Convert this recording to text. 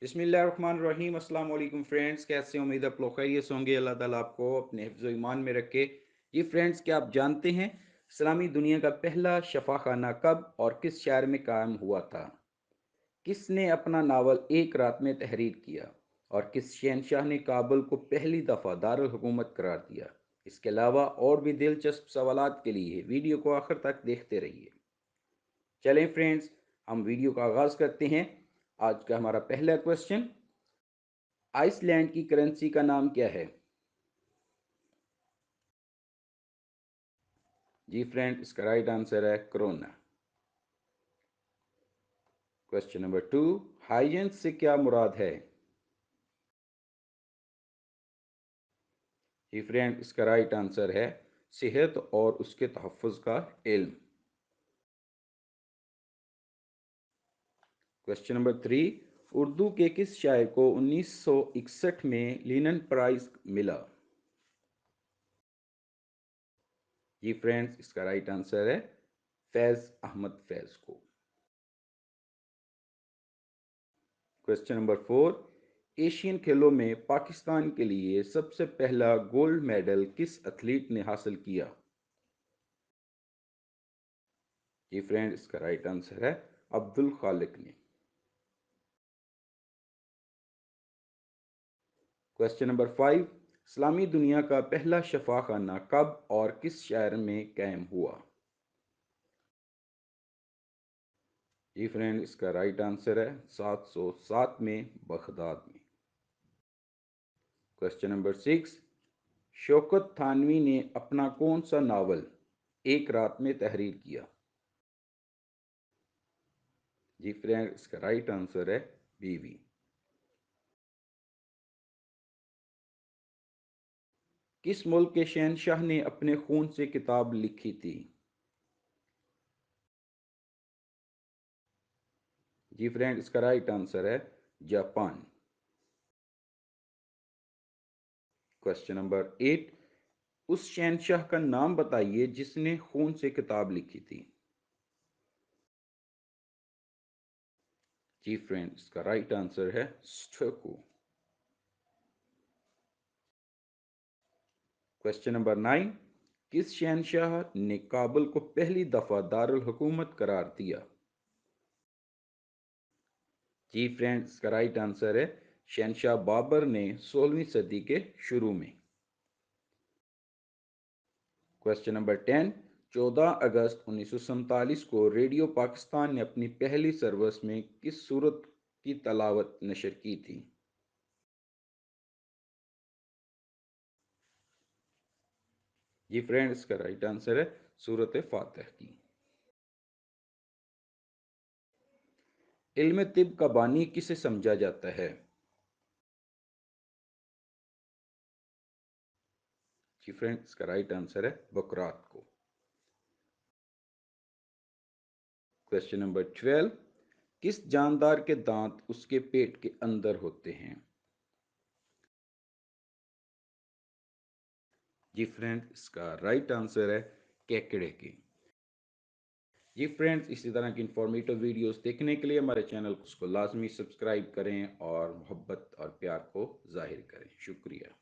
बिस्मिल्लाहिर्रहमानिर्रहीम। अस्सलाम वालेकुम फ्रेंड्स, कैसे उम्मीद आप लोग खैरियत से होंगे। अल्लाह ताला आपको अपने हिफ्ज़ ईमान में रखे। जी फ्रेंड्स, क्या आप जानते हैं इस्लामी दुनिया का पहला शफ़ाखाना कब और किस शहर में कायम हुआ था? किसने अपना नावल एक रात में तहरीर किया और किस शहंशाह ने काबुल को पहली दफ़ा दारुल हुकूमत करार दिया? इसके अलावा और भी दिलचस्प सवालात के लिए वीडियो को आखिर तक देखते रहिए। चलें फ्रेंड्स, हम वीडियो का आगाज़ करते हैं। आज का हमारा पहला क्वेश्चन, आइसलैंड की करेंसी का नाम क्या है? जी फ्रेंड, इसका राइट आंसर है क्रोना। क्वेश्चन नंबर 2, हाइजेंस से क्या मुराद है? जी फ्रेंड, इसका राइट आंसर है सेहत और उसके तहफ़्फ़ुज़ का इल्म। क्वेश्चन नंबर 3, उर्दू के किस शायर को 1961 में लिनन प्राइज़ मिला? जी फ्रेंड्स, इसका राइट आंसर है फैज़ अहमद फैज़ को। क्वेश्चन नंबर 4, एशियन खेलों में पाकिस्तान के लिए सबसे पहला गोल्ड मेडल किस एथलीट ने हासिल किया? जी फ्रेंड, इसका राइट आंसर है अब्दुल खालिक ने। क्वेश्चन नंबर 5, इस्लामी दुनिया का पहला शफाखाना कब और किस शहर में कायम हुआ? जी फ्रेंड, इसका राइट आंसर है 707 में बगदाद में। क्वेश्चन नंबर 6, शौकत थानवी ने अपना कौन सा नावल एक रात में तहरीर किया? जी फ्रेंड, इसका राइट आंसर है बीवी। किस मुल्क के शहंशाह ने अपने खून से किताब लिखी थी? जी फ्रेंड, इसका राइट आंसर है जापान। क्वेश्चन नंबर 8, उस शहंशाह का नाम बताइए जिसने खून से किताब लिखी थी। जी फ्रेंड, इसका राइट आंसर है स्टोको। क्वेश्चन नंबर 9, किस शहंशाह ने काबुल को पहली दफा दारुल हुकूमत करार दिया? जी फ्रेंड, इसका राइट आंसर है शहंशाह बाबर ने 16वीं सदी के शुरू में। क्वेश्चन नंबर 10, 14 अगस्त 1947 को रेडियो पाकिस्तान ने अपनी पहली सर्विस में किस सूरत की तलावत नशर की थी? जी फ्रेंड, इसका राइट आंसर है सूरत फातिह की। इल्म तिब का बानी किसे समझा जाता है? जी फ्रेंड, इसका राइट आंसर है बकरात को। क्वेश्चन नंबर 12, किस जानदार के दांत उसके पेट के अंदर होते हैं? जी फ्रेंड, इसका राइट आंसर है केकड़े के। जी फ्रेंड्स, इसी तरह की इंफॉर्मेटिव वीडियोस देखने के लिए हमारे चैनल को लाजमी सब्सक्राइब करें और मोहब्बत और प्यार को जाहिर करें। शुक्रिया।